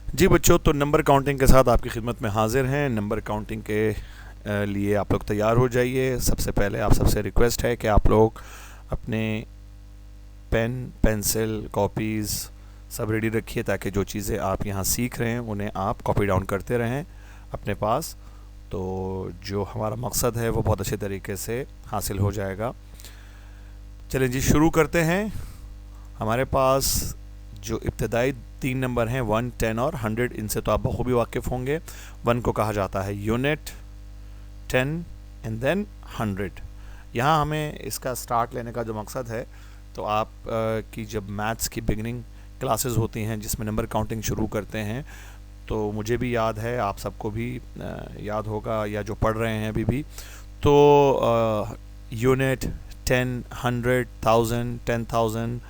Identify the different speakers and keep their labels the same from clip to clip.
Speaker 1: जी बच्चों, तो number counting के साथ आपकी खिदमत में हाजिर हैं। नंबर काउंटिंग के लिए आप लोग तैयार हो जाइए। सबसे पहले आप सबसे रिक्वेस्ट है कि आप लोग अपने पेन, पेंसिल, कॉपीज़ सब रेडी रखिए, ताकि जो चीज़ें आप यहाँ सीख रहे हैं उन्हें आप कॉपी डाउन करते रहें अपने पास। तो जो हमारा मकसद है वो बहुत अच्छे तरीके से हासिल हो जाएगा। चलें जी, शुरू करते हैं। हमारे पास जो इब्तदाई 3 नंबर हैं 1, 10 और 100, इनसे तो आप बखूबी वाकिफ़ होंगे। 1 को कहा जाता है यूनिट, 10 एंड देन 100। यहाँ हमें इसका स्टार्ट लेने का जो मकसद है, तो आप की जब मैथ्स की बिगनिंग क्लासेस होती हैं जिसमें नंबर काउंटिंग शुरू करते हैं, तो मुझे भी याद है, आप सबको भी याद होगा या जो पढ़ रहे हैं अभी भी, तो यूनिट, 10, 100, 1000, 10,000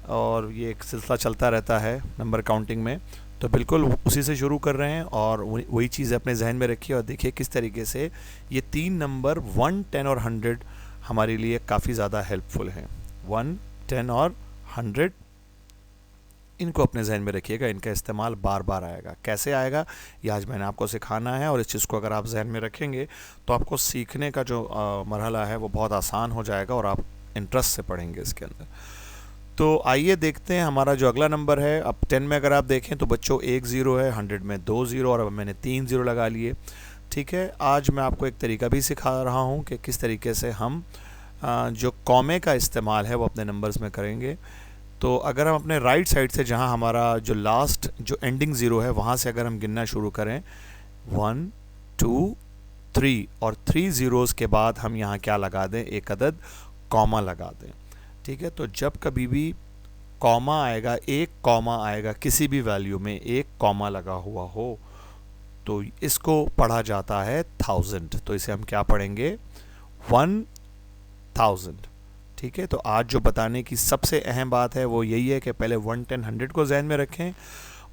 Speaker 1: और ये एक सिलसिला चलता रहता है नंबर काउंटिंग में। तो बिल्कुल उसी से शुरू कर रहे हैं और वही चीज़ अपने जहन में रखिए और देखिए किस तरीके से ये 3 नंबर 1, 10 और 100 हमारे लिए काफ़ी ज़्यादा हेल्पफुल हैं। 1, 10 और 100, इनको अपने जहन में रखिएगा। इनका इस्तेमाल बार बार आएगा। कैसे आएगा ये आज मैंने आपको सिखाना है, और इस चीज़ को अगर आप जहन में रखेंगे तो आपको सीखने का जो मरहला है वो बहुत आसान हो जाएगा और आप इंटरेस्ट से पढ़ेंगे इसके अंदर। तो आइए देखते हैं हमारा जो अगला नंबर है। अब 10 में अगर आप देखें तो बच्चों 1 ज़ीरो है, 100 में 2 ज़ीरो, और अब मैंने 3 ज़ीरो लगा लिए। ठीक है, आज मैं आपको एक तरीका भी सिखा रहा हूँ कि किस तरीके से हम जो कॉमे का इस्तेमाल है वो अपने नंबर्स में करेंगे। तो अगर हम अपने राइट साइड से, जहाँ हमारा जो लास्ट जो एंडिंग ज़ीरो है, वहाँ से अगर हम गिनना शुरू करें 1, 2, 3, और 3 ज़ीरोज़ के बाद हम यहाँ क्या लगा दें, एक अदद कॉमा लगा दें। ठीक है, तो जब कभी भी कॉमा आएगा, एक कॉमा आएगा किसी भी वैल्यू में, एक कॉमा लगा हुआ हो, तो इसको पढ़ा जाता है 1000। तो इसे हम क्या पढ़ेंगे, 1000। ठीक है, तो आज जो बताने की सबसे अहम बात है वो यही है कि पहले 1, 10, 100 को जहन में रखें,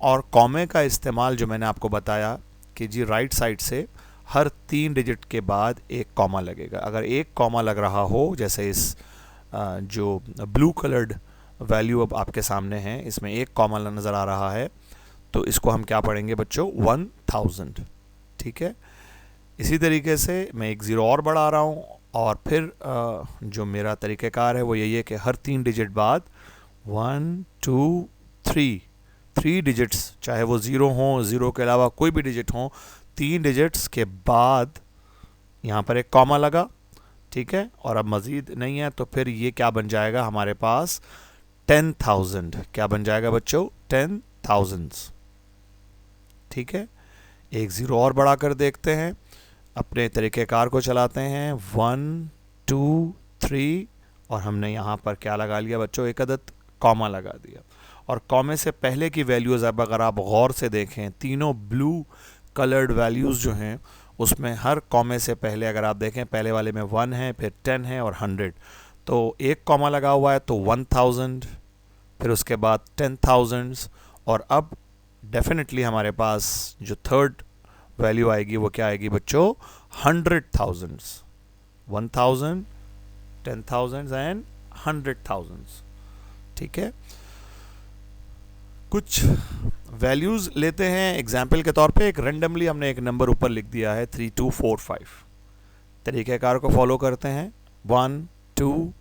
Speaker 1: और कॉमे का इस्तेमाल जो मैंने आपको बताया कि जी राइट साइड से हर 3 डिजिट के बाद एक कॉमा लगेगा। अगर एक कॉमा लग रहा हो, जैसे इस जो ब्लू कलर्ड वैल्यू अब आपके सामने है, इसमें एक कॉमा नज़र आ रहा है, तो इसको हम क्या पढ़ेंगे बच्चों, 1000। ठीक है, इसी तरीके से मैं एक ज़ीरो और बढ़ा रहा हूँ, और फिर जो मेरा तरीक़ेकार है वो यही है कि हर 3 डिजिट बाद 1, 2, 3 डिजिट्स, चाहे वो ज़ीरो हों, ज़ीरो के अलावा कोई भी डिजिट हों, 3 डिजिट्स के बाद यहाँ पर एक कॉमा लगा। ठीक है, और अब मज़ीद नहीं है, तो फिर ये क्या बन जाएगा हमारे पास, 10,000। क्या बन जाएगा बच्चों, 10,000। ठीक है, एक ज़ीरो और बढ़ा कर देखते हैं, अपने तरीक़ेकार को चलाते हैं, 1, 2, 3, और हमने यहाँ पर क्या लगा लिया बच्चों, एक अदद कॉमा लगा दिया। और कॉमे से पहले की वैल्यूज़ अब अगर आप गौर से देखें, तीनों ब्लू कलर्ड वैल्यूज़ जो हैं, उसमें हर कॉमे से पहले अगर आप देखें, पहले वाले में 1 है, फिर 10 है और 100, तो एक कॉमा लगा हुआ है, तो 1000, फिर उसके बाद 10,000, और अब डेफिनेटली हमारे पास जो थर्ड वैल्यू आएगी वो क्या आएगी बच्चों, 100,000। 1000, 10,000 एंड 100,000। ठीक है, कुछ वैल्यूज़ लेते हैं एग्जाम्पल के तौर पे। एक रेंडमली हमने एक नंबर ऊपर लिख दिया है 3245। तरीक़ेकार को फॉलो करते हैं, 1, 2,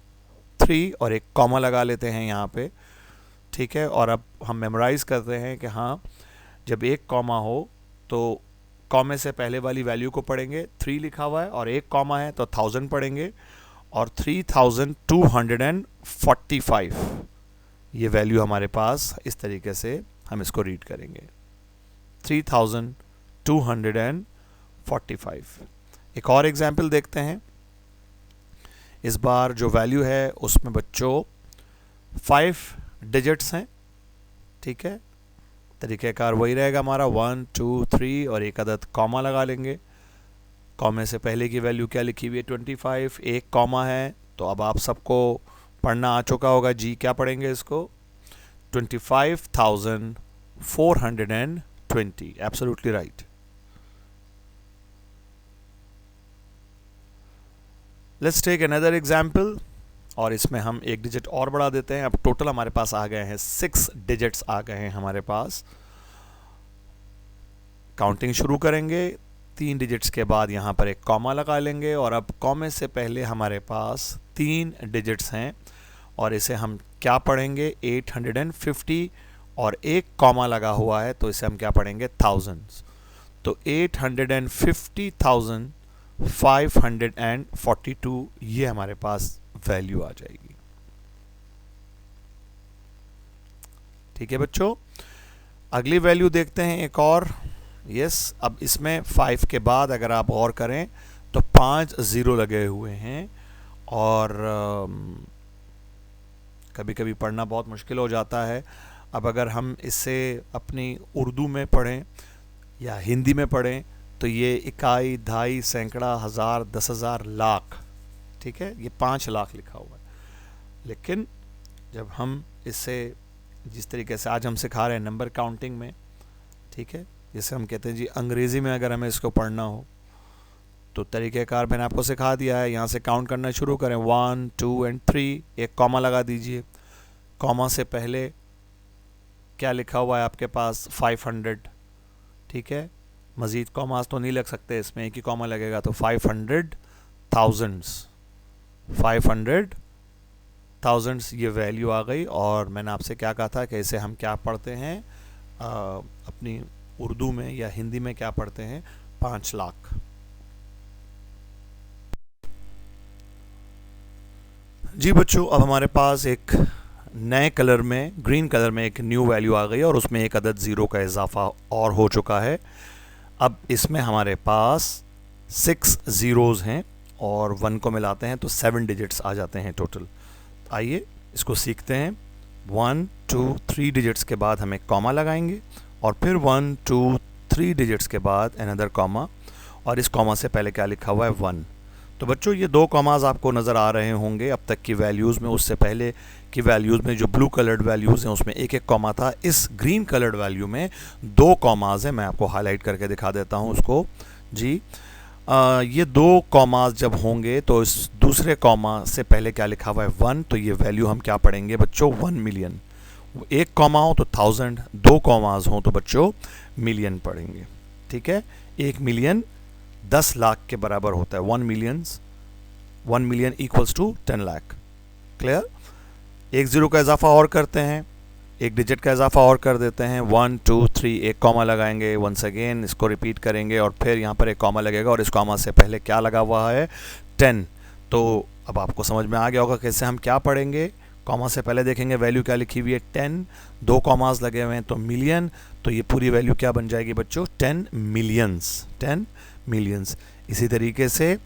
Speaker 1: 3 और एक कॉमा लगा लेते हैं यहाँ पे। ठीक है, और अब हम मेमोराइज़ करते हैं कि हाँ, जब एक कॉमा हो तो कॉमे से पहले वाली वैल्यू को पढ़ेंगे, 3 लिखा हुआ है, और एक कॉमा है तो 1000 पढ़ेंगे, और 3245 ये वैल्यू हमारे पास इस तरीके से हम इसको रीड करेंगे, 3245। एक और एग्जाम्पल देखते हैं। इस बार जो वैल्यू है उसमें बच्चों 5 डिजिट्स हैं। ठीक है, तरीक़ेकार वही रहेगा हमारा, 1, 2, 3 और एक अदद कॉमा लगा लेंगे। कॉमे से पहले की वैल्यू क्या लिखी हुई है, 25, एक कॉमा है, तो अब आप सबको पढ़ना आ चुका होगा जी, क्या पढ़ेंगे इसको, 25,420। Absolutely right. Let's take another example, और इसमें हम एक डिजिट और बढ़ा देते हैं। अब टोटल हमारे पास आ गए हैं 6 डिजिट्स आ गए हैं हमारे पास, काउंटिंग शुरू करेंगे। 3 डिजिट्स के बाद यहाँ पर एक कॉमा लगा लेंगे और अब कॉमे से पहले हमारे पास 3 डिजिट्स हैं और इसे हम क्या पढ़ेंगे 850 और एक कॉमा लगा हुआ है तो इसे हम क्या पढ़ेंगे थाउजेंड्स। तो 850,542 ये हमारे पास वैल्यू आ जाएगी। ठीक है बच्चों, अगली वैल्यू देखते हैं एक और। यस, अब इसमें 5 के बाद अगर आप गौर करें तो 5 ज़ीरो लगे हुए हैं और कभी कभी पढ़ना बहुत मुश्किल हो जाता है। अब अगर हम इसे अपनी उर्दू में पढ़ें या हिंदी में पढ़ें तो ये इकाई, दहाई, सैकड़ा, हज़ार, 10,000, लाख, ठीक है, ये 5 लाख लिखा हुआ है। लेकिन जब हम इसे जिस तरीके से आज हम सिखा रहे हैं नंबर काउंटिंग में, ठीक है, जैसे हम कहते हैं जी अंग्रेज़ी में अगर हमें इसको पढ़ना हो तो तरीक़ेकार मैंने आपको सिखा दिया है। यहाँ से काउंट करना शुरू करें 1, 2 एंड 3, एक कॉमा लगा दीजिए। कॉमा से पहले क्या लिखा हुआ है आपके पास 500, ठीक है, मज़ीद कॉमास तो नहीं लग सकते इसमें, एक ही कॉमा लगेगा तो 500 थाउजेंड्स ये वैल्यू आ गई। और मैंने आपसे क्या कहा था कि इसे हम क्या पढ़ते हैं अपनी उर्दू में या हिंदी में क्या पढ़ते हैं 5 लाख। जी बच्चों, अब हमारे पास एक नए कलर में, ग्रीन कलर में एक न्यू वैल्यू आ गई और उसमें एक अदद ज़ीरो का इजाफा और हो चुका है। अब इसमें हमारे पास 6 ज़ीरोज़ हैं और 1 को मिलाते हैं तो 7 डिजिट्स आ जाते हैं टोटल। आइए इसको सीखते हैं। 1, 2, 3 डिजिट्स के बाद हम एक कॉमा लगाएंगे और फिर 1, 2, 3 डिजिट्स के बाद अनदर कॉमा और इस कॉमा से पहले क्या लिखा हुआ है 1। तो बच्चों ये 2 कॉमाज आपको नज़र आ रहे होंगे अब तक की वैल्यूज़ में। उससे पहले की वैल्यूज़ में जो ब्लू कलर्ड वैल्यूज़ हैं उसमें एक एक कॉमा था। इस ग्रीन कलर्ड वैल्यू में 2 कॉमाज हैं। मैं आपको हाईलाइट करके दिखा देता हूँ उसको जी। ये 2 कॉमाज जब होंगे तो इस दूसरे कॉमा से पहले क्या लिखा हुआ है 1, तो ये वैल्यू हम क्या पढ़ेंगे बच्चों 1 मिलियन। एक कॉमा हो तो 1000, 2 कॉमाज हों तो बच्चों मिलियन पढ़ेंगे। ठीक है, 1 मिलियन 10 लाख के बराबर होता है। 1 million equals to 10 lakh. Clear? एक ज़ीरो का इजाफा और करते हैं, एक डिजिट का इजाफा और कर देते हैं। 1, 2, 3 एक कॉमा लगाएंगे, वंस अगेन इसको रिपीट करेंगे और फिर यहाँ पर एक कॉमा लगेगा और इस कॉमा से पहले क्या लगा हुआ है 10। तो अब आपको समझ में आ गया होगा कैसे हम क्या पढ़ेंगे। कॉमा से पहले देखेंगे वैल्यू क्या लिखी हुई है 10, 2 कॉमास लगे हुए हैं तो मिलियन, तो ये पूरी वैल्यू क्या बन जाएगी बच्चों 10 मिलियंस। इसी तरीके से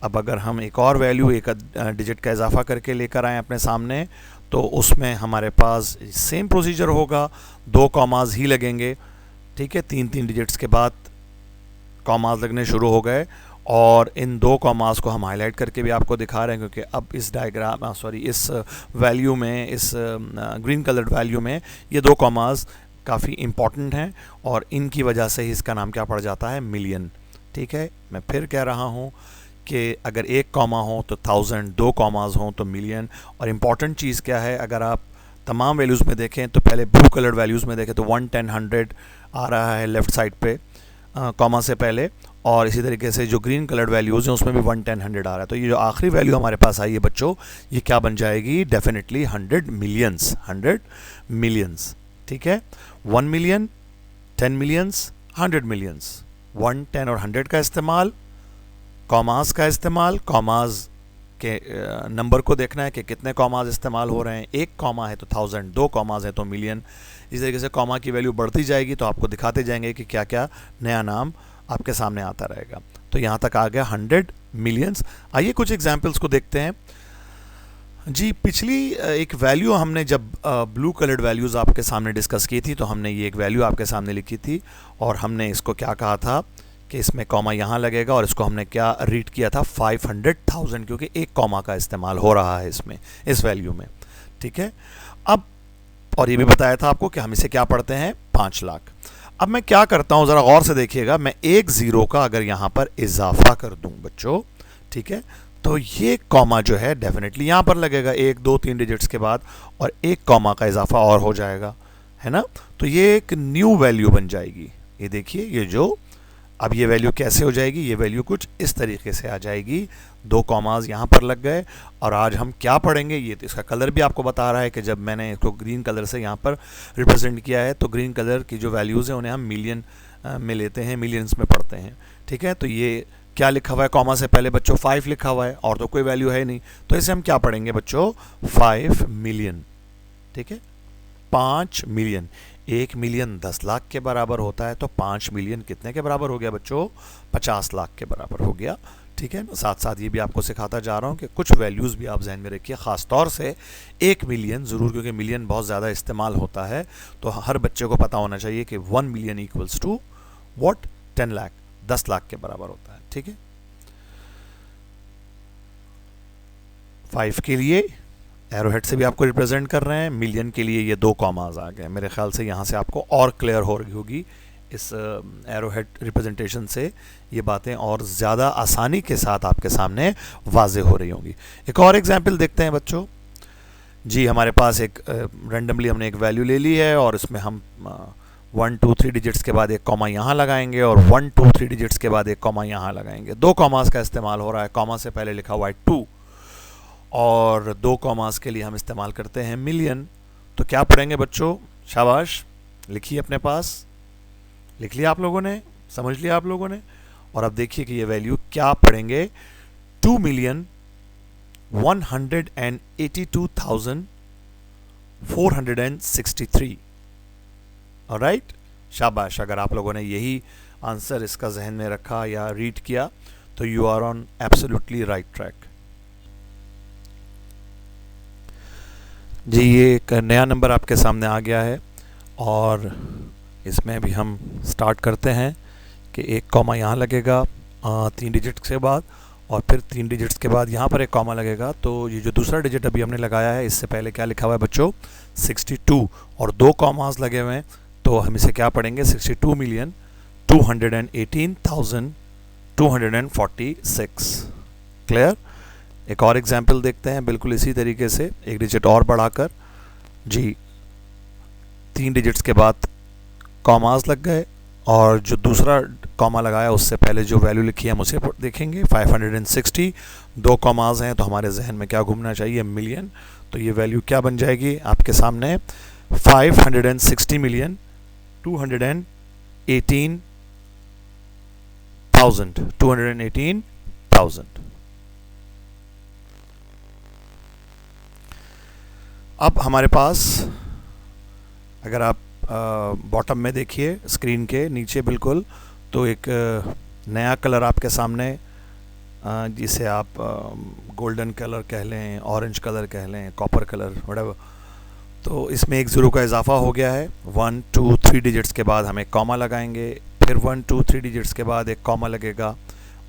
Speaker 1: अब अगर हम एक और वैल्यू एक डिजिट का इजाफा करके लेकर आएँ अपने सामने तो उसमें हमारे पास सेम प्रोसीजर होगा, 2 कॉमास ही लगेंगे। ठीक है, 3 डिजिट्स के बाद कॉमास लगने शुरू हो गए और इन 2 कॉमास को हम हाईलाइट करके भी आपको दिखा रहे हैं क्योंकि अब इस डायग्राम इस वैल्यू में, इस ग्रीन कलर्ड वैल्यू में ये 2 कॉमास काफ़ी इम्पॉर्टेंट हैं और इनकी वजह से ही इसका नाम क्या पड़ जाता है मिलियन। ठीक है, मैं फिर कह रहा हूँ कि अगर एक कॉमा हो तो 1000, 2 कॉमास हों तो मिलियन। और इम्पॉर्टेंट चीज़ क्या है, अगर आप तमाम वैल्यूज़ में देखें तो पहले ब्लू कलर्ड वैल्यूज़ में देखें तो 1, 10, 100 आ रहा है लेफ़्ट साइड पे कॉमा से पहले, और इसी तरीके से जो ग्रीन कलर्ड वैल्यूज़ हैं उसमें भी 1, 10, 100 आ रहा है। तो ये जो आखिरी वैल्यू हमारे पास आई है बच्चों, ये क्या बन जाएगी डेफिनेटली 100 मिलियंस। ठीक है, 1 मिलियन, 10 मिलियंस, 100 मिलियंस। 1, 10 और 100 का इस्तेमाल, कॉमास का इस्तेमाल, कॉमास के नंबर को देखना है कि कितने कॉमास इस्तेमाल हो रहे हैं। एक कॉमा है तो 1000, 2 कॉमास है तो मिलियन। इस तरीके से कॉमा की वैल्यू बढ़ती जाएगी तो आपको दिखाते जाएंगे कि क्या क्या नया नाम आपके सामने आता रहेगा। तो यहाँ तक आ गया 100 मिलियंस। आइए कुछ एग्जाम्पल्स को देखते हैं जी। पिछली एक वैल्यू हमने जब ब्लू कलर्ड वैल्यूज़ आपके सामने डिस्कस की थी तो हमने ये एक वैल्यू आपके सामने लिखी थी और हमने इसको क्या कहा था कि इसमें कॉमा यहाँ लगेगा और इसको हमने क्या रीड किया था 500,000, क्योंकि एक कॉमा का इस्तेमाल हो रहा है इसमें, इस वैल्यू में। ठीक है, अब और ये भी बताया था आपको कि हम इसे क्या पढ़ते हैं 5 लाख। अब मैं क्या करता हूँ ज़रा गौर से देखिएगा, मैं एक ज़ीरो का अगर यहाँ पर इजाफा कर दूँ बच्चों, ठीक है, तो ये कॉमा जो है डेफिनेटली यहाँ पर लगेगा 1, 2, 3 डिजिट्स के बाद और एक कॉमा का इजाफा और हो जाएगा, है ना। तो ये एक न्यू वैल्यू बन जाएगी। ये देखिए, ये जो अब ये वैल्यू कैसे हो जाएगी, ये वैल्यू कुछ इस तरीके से आ जाएगी, 2 कॉमास यहाँ पर लग गए। और आज हम क्या पढ़ेंगे, ये तो इसका कलर भी आपको बता रहा है कि जब मैंने इसको ग्रीन कलर से यहाँ पर रिप्रेजेंट किया है तो ग्रीन कलर की जो वैल्यूज़ हैं उन्हें हम मिलियन में लेते हैं, मिलियंस में पढ़ते हैं। ठीक है, तो ये क्या लिखा हुआ है, कॉमा से पहले बच्चों 5 लिखा हुआ है और तो कोई वैल्यू है नहीं, तो इसे हम क्या पढ़ेंगे बच्चों, 5 मिलियन। ठीक है, 5 मिलियन, 1 मिलियन 10 लाख के बराबर होता है, तो 5 मिलियन कितने के बराबर हो गया बच्चों, 50 लाख के बराबर हो गया। ठीक है, साथ साथ ये भी आपको सिखाता जा रहा हूँ कि कुछ वैल्यूज़ भी आप जहन में रखिए, ख़ास तौर से 1 मिलियन ज़रूर, क्योंकि मिलियन बहुत ज़्यादा इस्तेमाल होता है, तो हर बच्चे को पता होना चाहिए कि 1 million equals to what, 10 lakh, 10 lakh के बराबर होता है। ठीक है, 5 के लिए एरो हेड से भी आपको रिप्रेजेंट कर रहे हैं, मिलियन के लिए ये 2 कॉमास आ गए। मेरे ख्याल से यहाँ से आपको और क्लियर हो रही होगी इस एरो हेड रिप्रेजेंटेशन से, ये बातें और ज़्यादा आसानी के साथ आपके सामने वाजे हो रही होंगी। एक और एग्जाम्पल देखते हैं बच्चों जी। हमारे पास एक रेंडमली हमने एक वैल्यू ले ली है और इसमें हम 1 2 3 डिजिट्स के बाद एक कॉमा यहाँ लगाएंगे और 1 2 3 डिजिट्स के बाद एक कॉमा यहाँ लगाएंगे। 2 कॉमास का इस्तेमाल हो रहा है, कॉमा से पहले लिखा हुआ है 2 और 2 कॉमास के लिए हम इस्तेमाल करते हैं मिलियन। तो क्या पढ़ेंगे बच्चों, शाबाश, लिखिए अपने पास, लिख लिया आप लोगों ने, समझ लिया आप लोगों ने। और अब देखिए कि ये वैल्यू क्या पढ़ेंगे, 2,182,463। ऑलराइट, शाबाश। अगर आप लोगों ने यही आंसर इसका जहन में रखा या रीड किया तो you are on absolutely right track जी। ये एक नया नंबर आपके सामने आ गया है और इसमें भी हम स्टार्ट करते हैं कि एक कॉमा यहाँ लगेगा 3 डिजिट्स के बाद और फिर 3 डिजिट्स के बाद यहाँ पर एक कॉमा लगेगा। तो ये जो दूसरा डिजिट अभी हमने लगाया है इससे पहले क्या लिखा हुआ है बच्चों, 62 और 2 कॉमास लगे हुए हैं, तो हम इसे क्या पढ़ेंगे, 62,218,246। क्लियर। एक और एग्जाम्पल देखते हैं बिल्कुल इसी तरीके से, एक डिजिट और बढ़ाकर जी। 3 डिजिट्स के बाद कॉमास लग गए और जो दूसरा कॉमा लगाया उससे पहले जो वैल्यू लिखी है हम उसे देखेंगे, 560। 2 कॉमास हैं तो हमारे जहन में क्या घूमना चाहिए, मिलियन। तो ये वैल्यू क्या बन जाएगी आपके सामने, 560,218,000। अब हमारे पास अगर आप बॉटम में देखिए स्क्रीन के नीचे बिल्कुल, तो एक नया कलर आपके सामने, जिसे आप गोल्डन कलर कह लें, ऑरेंज कलर कह लें, कॉपर कलर, व्हाटएवर, तो इसमें एक ज़ीरो का इजाफा हो गया है। 1 2 3 डिजिट्स के बाद हम एक कॉमा लगाएंगे, फिर 1 2 3 डिजिट्स के बाद एक कॉमा लगेगा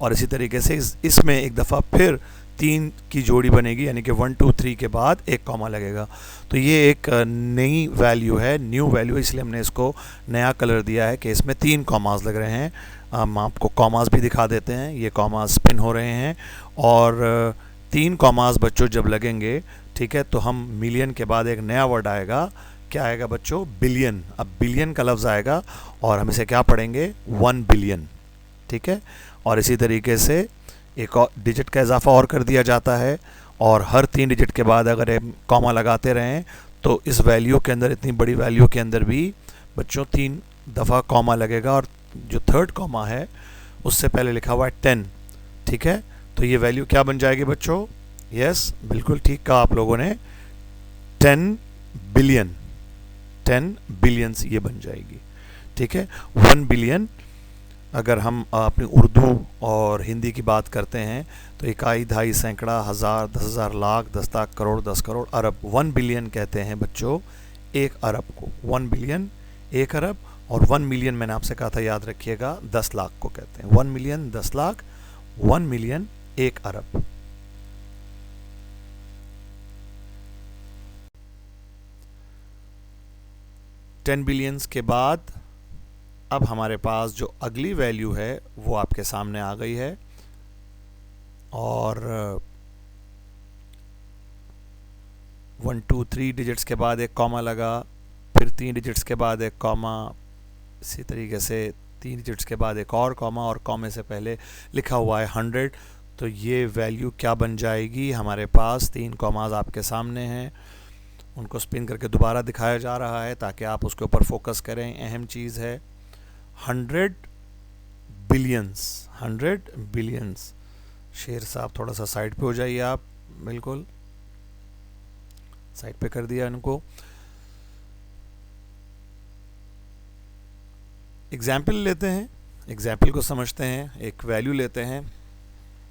Speaker 1: और इसी तरीके से इसमें एक दफ़ा फिर 3 की जोड़ी बनेगी, यानी कि 1 2 3 के बाद एक कॉमा लगेगा। तो ये एक नई वैल्यू है, न्यू वैल्यू, इसलिए हमने इसको नया कलर दिया है कि इसमें 3 कॉमास लग रहे हैं। हम आपको कॉमास भी दिखा देते हैं, ये कॉमास स्पिन हो रहे हैं और 3 कॉमास बच्चों जब लगेंगे, ठीक है, तो हम मिलियन के बाद एक नया वर्ड आएगा, क्या आएगा बच्चों, बिलियन। अब बिलियन का लफ्ज़ आएगा और हम इसे क्या पढ़ेंगे, 1 बिलियन। ठीक है, और इसी तरीके से एक और डिजिट का इजाफा और कर दिया जाता है और हर 3 डिजिट के बाद अगर हम कॉमा लगाते रहें तो इस वैल्यू के अंदर, इतनी बड़ी वैल्यू के अंदर भी बच्चों 3 दफ़ा कॉमा लगेगा और जो थर्ड कॉमा है उससे पहले लिखा हुआ है 10। ठीक है, तो ये वैल्यू क्या बन जाएगी बच्चों, यस बिल्कुल ठीक कहा आप लोगों ने, 10 बिलियन, 10 बिलियंस ये बन जाएगी। ठीक है, 1 बिलियन अगर हम अपनी उर्दू और हिंदी की बात करते हैं तो इकाई, दहाई, सैकड़ा, हज़ार, 10,000, लाख, 10 लाख, करोड़, 10 करोड़, अरब। 1 बिलियन कहते हैं बच्चों 1 अरब को, 1 बिलियन 1 अरब, और 1 मिलियन मैंने आपसे कहा था, याद रखिएगा, 10 लाख को कहते हैं। 1 मिलियन 10 लाख, 1 मिलियन 1 अरब। टेन बिलियंस के बाद अब हमारे पास जो अगली वैल्यू है वो आपके सामने आ गई है और 1 2 3 डिजिट्स के बाद एक कॉमा लगा, फिर 3 डिजिट्स के बाद एक कॉमा, इसी तरीके से 3 डिजिट्स के बाद एक और कॉमा, और कॉमे से पहले लिखा हुआ है 100, तो ये वैल्यू क्या बन जाएगी? हमारे पास 3 कॉमाज आपके सामने हैं, उनको स्पिन करके दोबारा दिखाया जा रहा है ताकि आप उसके ऊपर फोकस करें। अहम चीज़ है 100 बिलियंस, 100 बिलियंस। शेर साहब थोड़ा सा साइड पे हो जाइए आप, बिल्कुल साइड पे कर दिया इनको। एग्जाम्पल लेते हैं, एग्जाम्पल को समझते हैं। एक वैल्यू लेते हैं,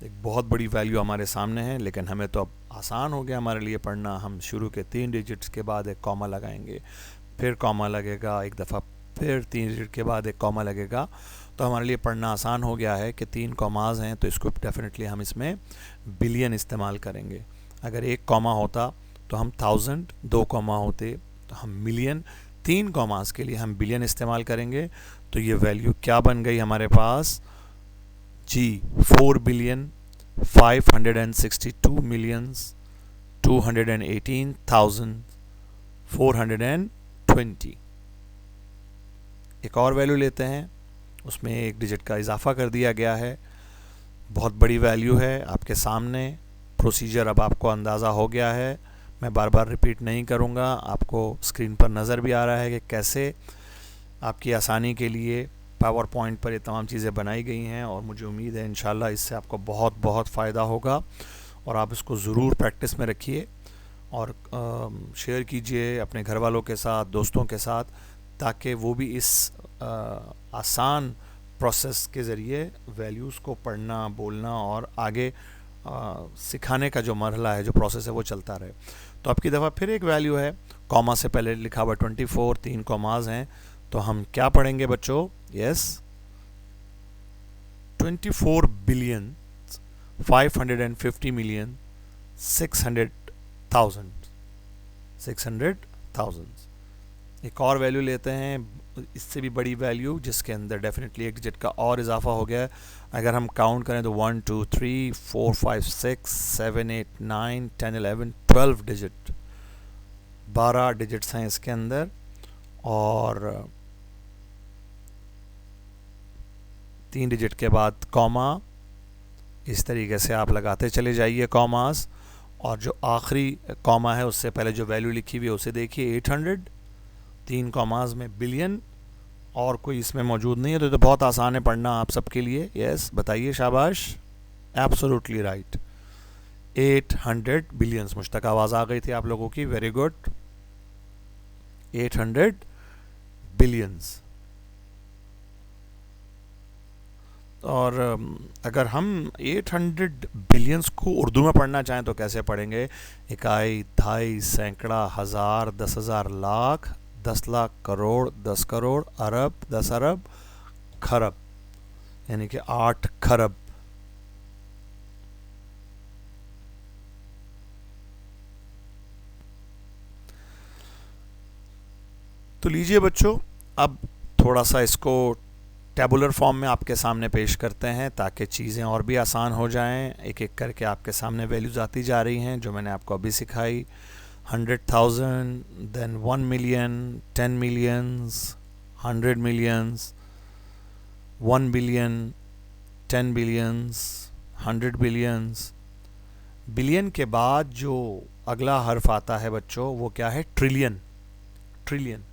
Speaker 1: एक बहुत बड़ी वैल्यू हमारे सामने है, लेकिन हमें तो अब आसान हो गया हमारे लिए पढ़ना। हम शुरू के 3 डिजिट्स के बाद एक कॉमा लगाएंगे, फिर कॉमा लगेगा, एक दफ़ा फिर 3 डिजिट के बाद एक कॉमा लगेगा, तो हमारे लिए पढ़ना आसान हो गया है कि 3 कॉमाज हैं, तो इसको डेफिनेटली हम इसमें बिलियन इस्तेमाल करेंगे। अगर एक कॉमा होता तो हम 1000, 2 कॉमा होते तो हम मिलियन, 3 कॉमास के लिए हम बिलियन इस्तेमाल करेंगे। तो ये वैल्यू क्या बन गई हमारे पास जी? 4 बिलियन 562 मिलियंस 218,420। एक और वैल्यू लेते हैं, उसमें एक डिजिट का इजाफा कर दिया गया है। बहुत बड़ी वैल्यू है आपके सामने। प्रोसीजर अब आपको अंदाज़ा हो गया है, मैं बार बार रिपीट नहीं करूँगा, आपको स्क्रीन पर नज़र भी आ रहा है कि कैसे आपकी आसानी के लिए पावर पॉइंट पर ये तमाम चीज़ें बनाई गई हैं। और मुझे उम्मीद है इंशाल्लाह इससे आपको बहुत बहुत फ़ायदा होगा, और आप इसको ज़रूर प्रैक्टिस में रखिए और शेयर कीजिए अपने घर वालों के साथ, दोस्तों के साथ, ताकि वो भी इस आसान प्रोसेस के ज़रिए वैल्यूज़ को पढ़ना, बोलना और आगे सिखाने का जो मरहला है, जो प्रोसेस है, वो चलता रहे। तो आपकी दफ़ा फिर एक वैल्यू है, कॉमा से पहले लिखा हुआ 24, 3 कॉमाज हैं, तो हम क्या पढ़ेंगे बच्चों? Yes, 24 billion 550 million 600,000। एक और वैल्यू लेते हैं, इससे भी बड़ी वैल्यू, जिसके अंदर डेफिनेटली एक डिजिट का और इजाफा हो गया है। अगर हम काउंट करें तो 1 2 3 4 5 6 7 8 9 10 11 12 डिजिट, 12 डिजिट्स हैं इसके अंदर। और 3 डिजिट के बाद कॉमा, इस तरीके से आप लगाते चले जाइए कॉमास। और जो आखिरी कॉमा है उससे पहले जो वैल्यू लिखी हुई है उसे देखिए, 800। 3 कॉमास में बिलियन, और कोई इसमें मौजूद नहीं है, तो बहुत आसान है पढ़ना आप सबके लिए। यस, बताइए, शाबाश, एब्सोल्युटली राइट, 800 बिलियंस। मुश्तक आवाज़ आ गई थी आप लोगों की, वेरी गुड, 800 बिलियंस। और अगर हम 800 बिलियंस को उर्दू में पढ़ना चाहें तो कैसे पढ़ेंगे? इकाई, दहाई, सैकड़ा, हज़ार, 10,000, लाख, 10 लाख, करोड़, 10 करोड़, अरब, 10 अरब, खरब, यानी कि 8 खरब। तो लीजिए बच्चों, अब थोड़ा सा इसको टेबुलर फॉर्म में आपके सामने पेश करते हैं ताकि चीज़ें और भी आसान हो जाएं। एक एक करके आपके सामने वैल्यूज़ आती जा रही हैं जो मैंने आपको अभी सिखाई। 100,000, then 1 million, 10 millions, 100 millions, 1 billion, 10 billions, 100 billions. Billion के बाद जो अगला हर्फ आता है बच्चों, वो क्या है? ट्रिलियन। ट्रिलियन,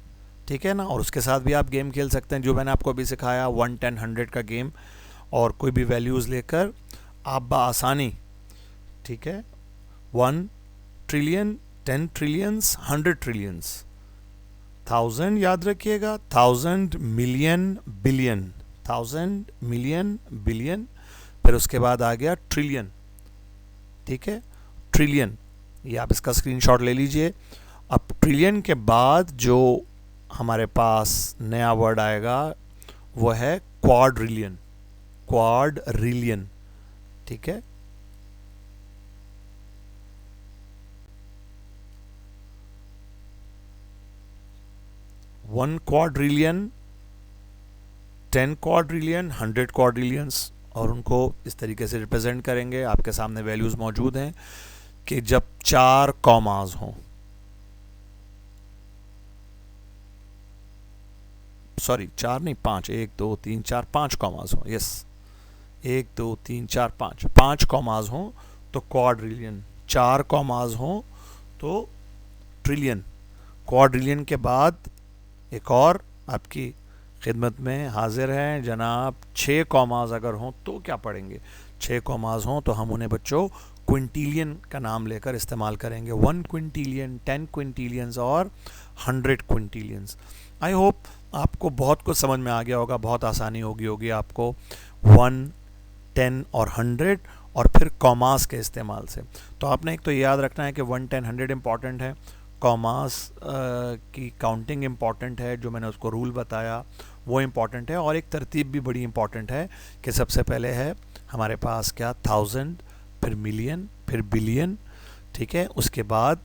Speaker 1: ठीक है ना? और उसके साथ भी आप गेम खेल सकते हैं जो मैंने आपको अभी सिखाया, 1, 10, 100 का गेम। और कोई भी वैल्यूज़ लेकर आप बआसानी, ठीक है, 1 ट्रिलियन, 10 ट्रिलियंस, 100 ट्रिलियंस, 1000 याद रखिएगा, 1000 मिलियन बिलियन, 1000 मिलियन बिलियन, फिर उसके बाद आ गया ट्रिलियन, ठीक है, ट्रिलियन। ये आप इसका स्क्रीनशॉट ले लीजिए। अब ट्रिलियन के बाद जो हमारे पास नया वर्ड आएगा वो है क्वाड्रिलियन। क्वाड्रिलियन, ठीक है। वन क्वाड्रिलियन, 10 क्वाड्रिलियन, 100 क्वाड्रिलियंस, और उनको इस तरीके से रिप्रेजेंट करेंगे। आपके सामने वैल्यूज़ मौजूद हैं कि जब 4 कॉमास हों, सॉरी 4 नहीं 5, 1 2 3 4 5 कॉमास हो, यस 1 2 3 4 5 5 कॉमास हो तो क्वाड्रिलियन, 4 कॉमास हो तो ट्रिलियन, क्वाड्रिलियन के बाद एक और आपकी खिदमत में हाजिर हैं जनाब 6 कॉमास अगर हों तो क्या पढ़ेंगे, 6 कॉमास हों तो हम उन्हें बच्चों क्विंटिलियन का नाम लेकर इस्तेमाल करेंगे, 1 क्विंटिलियन, 10 क्विंटिलियंस और 100 क्विंटिलियंस। आई होप आपको बहुत कुछ समझ में आ गया होगा, बहुत आसानी होगी आपको 1, 10 और 100 और फिर कॉमास के इस्तेमाल से। तो आपने एक तो याद रखना है कि 1, 10, 100 इम्पॉर्टेंट है, कॉमास की काउंटिंग इम्पॉर्टेंट है, जो मैंने उसको रूल बताया वो इम्पॉर्टेंट है, और एक तरतीब भी बड़ी इम्पॉर्टेंट है कि सबसे पहले है हमारे पास क्या 1000, फिर मिलियन, फिर बिलियन, ठीक है, उसके बाद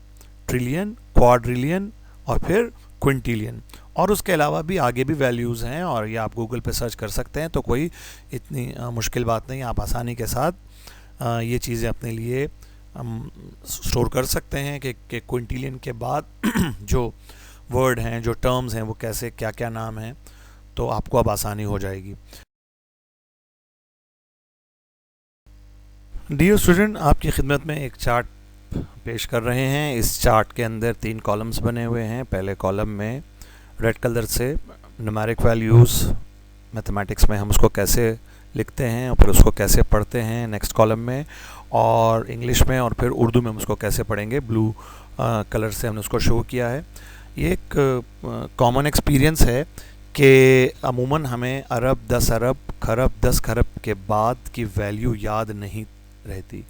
Speaker 1: ट्रिलियन, क्वाड्रिलियन और फिर क्विंटिलियन, और उसके अलावा भी आगे भी वैल्यूज़ हैं और ये आप गूगल पे सर्च कर सकते हैं, तो कोई इतनी मुश्किल बात नहीं, आप आसानी के साथ ये चीज़ें अपने लिए स्टोर कर सकते हैं कि क्विंटिलियन के बाद जो वर्ड हैं, जो टर्म्स हैं, वो कैसे क्या क्या नाम हैं, तो आपको अब आसानी हो जाएगी। डियर स्टूडेंट, आपकी खिदमत में एक चार्ट पेश कर रहे हैं। इस चार्ट के अंदर 3 कॉलम्स बने हुए हैं। पहले कॉलम में रेड कलर से न्यूमेरिक वैल्यूज़, मैथमेटिक्स में हम उसको कैसे लिखते हैं और फिर उसको कैसे पढ़ते हैं नेक्स्ट कॉलम में, और इंग्लिश में और फिर उर्दू में हम उसको कैसे पढ़ेंगे, ब्लू कलर से हमने उसको शो किया है। ये एक कॉमन एक्सपीरियंस है कि अमूमन हमें अरब, 10 अरब, खरब, 10 खरब के बाद की वैल्यू याद नहीं रहती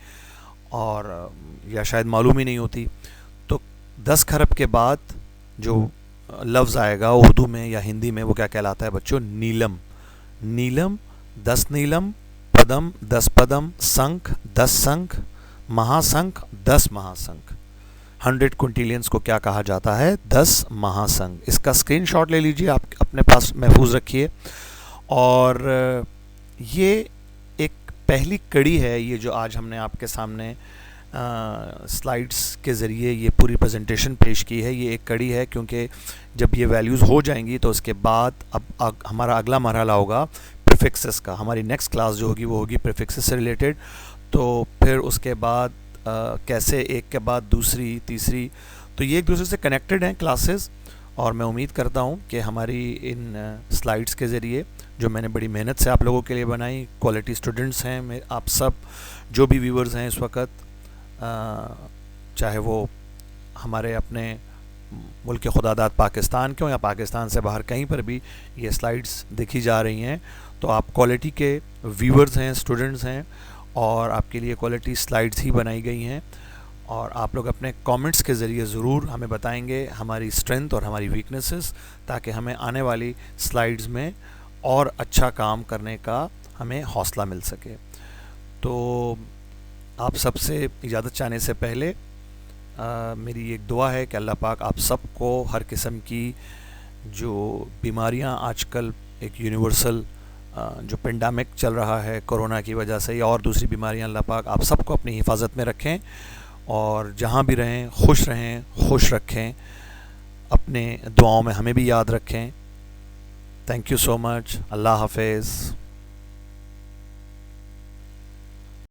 Speaker 1: और या शायद मालूम ही नहीं होती। तो 10 खरब के बाद जो लफ्ज़ आएगा उर्दू में या हिंदी में वो क्या कहलाता है बच्चों, नीलम। नीलम 10 नीलम, पदम 10 पदम, संख 10 संख, महासंख 10 महासंख। 100 क्विंटिलियंस को क्या कहा जाता है, 10 महासंघ। इसका स्क्रीनशॉट ले लीजिए, आप अपने पास महफूज रखिए। और ये एक पहली कड़ी है, ये जो आज हमने आपके सामने स्लाइड्स के ज़रिए ये पूरी प्रेजेंटेशन पेश की है, ये एक कड़ी है, क्योंकि जब ये वैल्यूज़ हो जाएंगी तो उसके बाद अब हमारा अगला मरहला होगा प्रीफिक्सेस का। हमारी नेक्स्ट क्लास जो होगी वो होगी प्रीफिक्सेस से रिलेटेड। तो फिर उसके बाद कैसे एक के बाद दूसरी, तीसरी, तो ये एक दूसरे से कनेक्टेड हैं क्लासेस, और मैं उम्मीद करता हूँ कि हमारी इन स्लाइड्स के ज़रिए जो मैंने बड़ी मेहनत से आप लोगों के लिए बनाई, क्वालिटी स्टूडेंट्स हैं आप सब, जो भी व्यूवर्स हैं इस वक्त, चाहे वो हमारे अपने मुल्क खुदादाद पाकिस्तान के हों या पाकिस्तान से बाहर कहीं पर भी ये स्लाइड्स देखी जा रही हैं, तो आप क्वालिटी के व्यूवर्स हैं, स्टूडेंट्स हैं, और आपके लिए क्वालिटी स्लाइड्स ही बनाई गई हैं। और आप लोग अपने कमेंट्स के ज़रिए ज़रूर हमें बताएंगे हमारी स्ट्रेंथ और हमारी वीकनेसेस, ताकि हमें आने वाली स्लाइड्स में और अच्छा काम करने का हमें हौसला मिल सके। तो आप सबसे इजाज़त चाहने से पहले मेरी एक दुआ है कि अल्लाह पाक आप सबको हर किस्म की जो बीमारियां आजकल एक यूनिवर्सल जो पेंडेमिक चल रहा है कोरोना की वजह से, या और दूसरी बीमारियां, अल्लाह पाक आप सबको अपनी हिफाजत में रखें, और जहां भी रहें खुश रहें, खुश रखें, अपने दुआओं में हमें भी याद रखें। Thank you so much. अल्लाह हाफिज़।